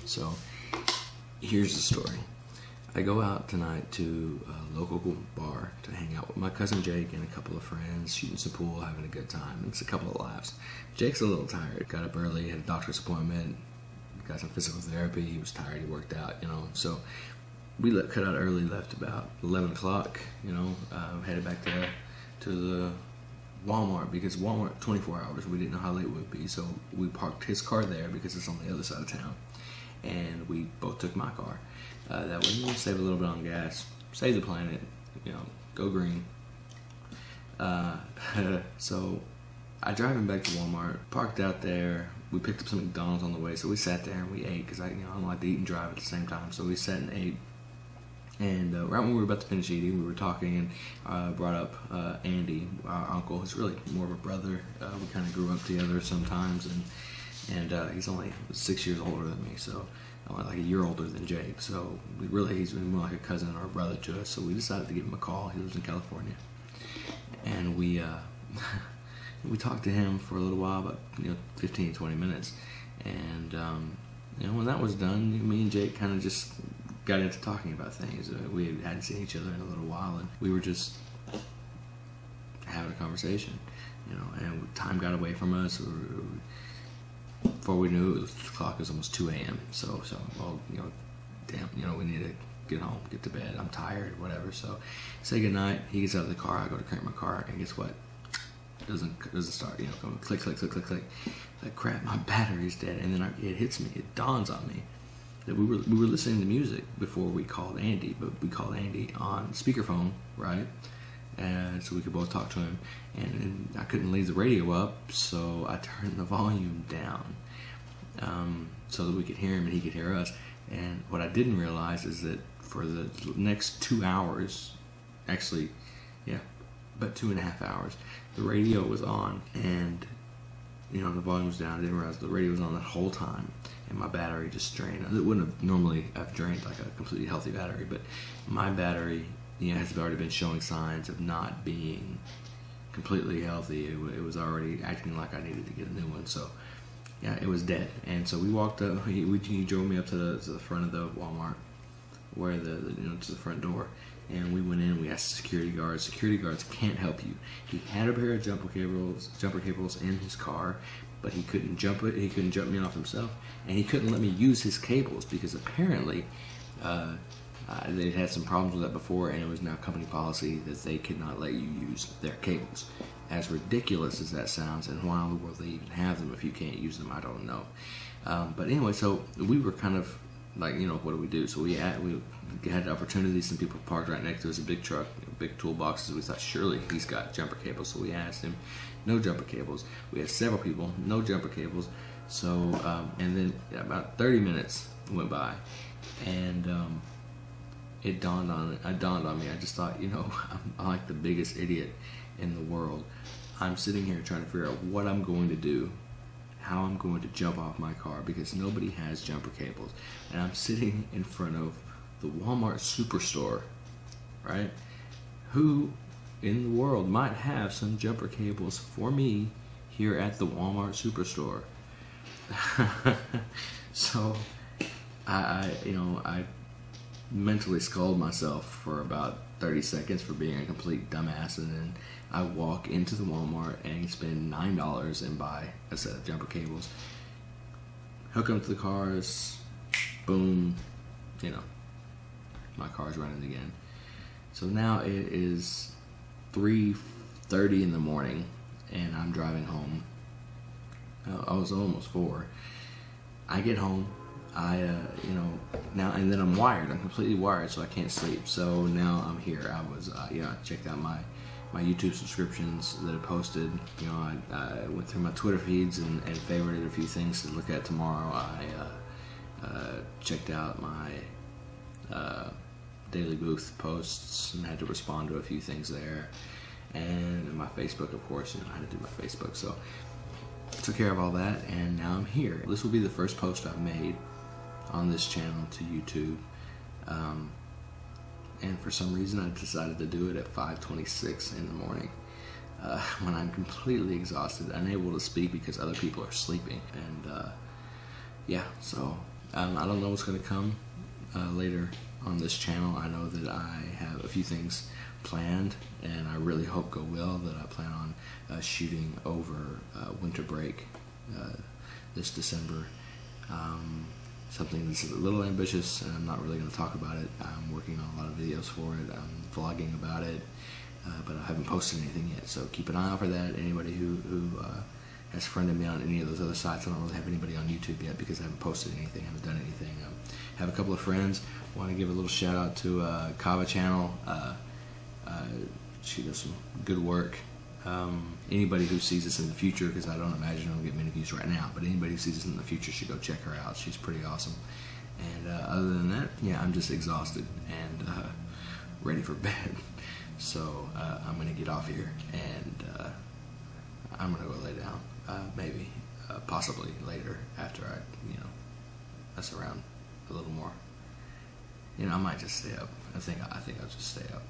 So here's the story. I go out tonight to a local bar to hang out with my cousin Jake and a couple of friends, shooting some pool, having a good time. It's a couple of laughs. Jake's a little tired. Got up early, had a doctor's appointment, got some physical therapy. He was tired, he worked out, you know. So we cut out early, left about 11 o'clock, you know, headed back to the Walmart, because Walmart 24 hours, we didn't know how late it would be. So we parked his car there because it's on the other side of town. And we both took my car. That way we'll save a little bit on gas, save the planet, you know, go green. So I drive him back to Walmart, parked out there. We picked up some McDonald's on the way, so we sat there and we ate, because I don't like to eat and drive at the same time. So we sat and ate. And right when we were about to finish eating, we were talking and brought up Andy, our uncle. He's really more of a brother. We kind of grew up together sometimes, and he's only 6 years older than me, so only like a year older than Jake. So he's more like a cousin or a brother to us. So we decided to give him a call. He lives in California, and we talked to him for a little while, about 15, 20 minutes, and when that was done, me and Jake kind of just got into talking about things. We hadn't seen each other in a little while, and we were just having a conversation, and time got away from us. Before we knew it, the clock was almost 2 a.m. So, well, damn, we need to get home, get to bed. I'm tired, whatever. So, say goodnight. He gets out of the car. I go to crank my car, and guess what? It doesn't start. Going click, click, click, click, click. Like, crap, my battery's dead. And then it hits me. It dawns on me that we were listening to music before we called Andy, but we called Andy on speakerphone, right? And so we could both talk to him, and I couldn't leave the radio up, so I turned the volume down so that we could hear him and he could hear us. And what I didn't realize is that for the next 2 hours, actually, yeah, about 2.5 hours, the radio was on, and the volume was down. I didn't realize the radio was on the whole time, and my battery just drained. It wouldn't have normally have drained like a completely healthy battery, but my battery has already been showing signs of not being completely healthy. It was already acting like I needed to get a new one. So yeah, it was dead. And so we walked up. He drove me up to the front of the Walmart, where to the front door, and we went in. We asked security guards. Security guards can't help you. He had a pair of jumper cables in his car, but he couldn't jump it. He couldn't jump me off himself, and he couldn't let me use his cables, because apparently they'd had some problems with that before, and it was now company policy that they could not let you use their cables. As ridiculous as that sounds, and why in the world they even have them if you can't use them, I don't know. But anyway, so we were kind of like, what do we do? So we had the opportunity. Some people parked right next to us, a big truck, big toolboxes. We thought surely he's got jumper cables, so we asked him. No jumper cables. We had several people, no jumper cables. So and then about 30 minutes went by, and it dawned on me. I just thought, I'm like the biggest idiot in the world. I'm sitting here trying to figure out what I'm going to do, how I'm going to jump off my car, because nobody has jumper cables. And I'm sitting in front of the Walmart Superstore, right? Who in the world might have some jumper cables for me here at the Walmart Superstore? So I mentally scold myself for about 30 seconds for being a complete dumbass, and then I walk into the Walmart and spend $9 and buy a set of jumper cables, hook them to the cars, boom, my car's running again. So now it is 3:30 in the morning, and I'm driving home. I was almost 4. I get home. Now, and then I'm wired. I'm completely wired, so I can't sleep. So now I'm here. I checked out my YouTube subscriptions that I posted. I went through my Twitter feeds and favorited a few things to look at tomorrow. I checked out my Daily Booth posts and had to respond to a few things there. And my Facebook, of course, I had to do my Facebook. So took care of all that, and now I'm here. This will be the first post I've made on this channel to YouTube, and for some reason I decided to do it at 5:26 in the morning, when I'm completely exhausted, unable to speak because other people are sleeping. And yeah, so I don't know what's going to come later on this channel. I know that I have a few things planned, and I really hope go well, that I plan on shooting over winter break this December. Something that's a little ambitious, and I'm not really going to talk about it. I'm working on a lot of videos for it. I'm vlogging about it, but I haven't posted anything yet, so keep an eye out for that. Anybody who has friended me on any of those other sites, I don't really have anybody on YouTube yet because I haven't posted anything, I haven't done anything. I have a couple of friends. I want to give a little shout out to Kava channel. She does some good work. Anybody who sees this in the future, because I don't imagine it'll get many views right now, but anybody who sees this in the future should go check her out. She's pretty awesome. And other than that, yeah, I'm just exhausted and ready for bed. So I'm going to get off here, and I'm going to go lay down. Maybe, possibly later after I, mess around a little more. I might just stay up. I think I'll just stay up.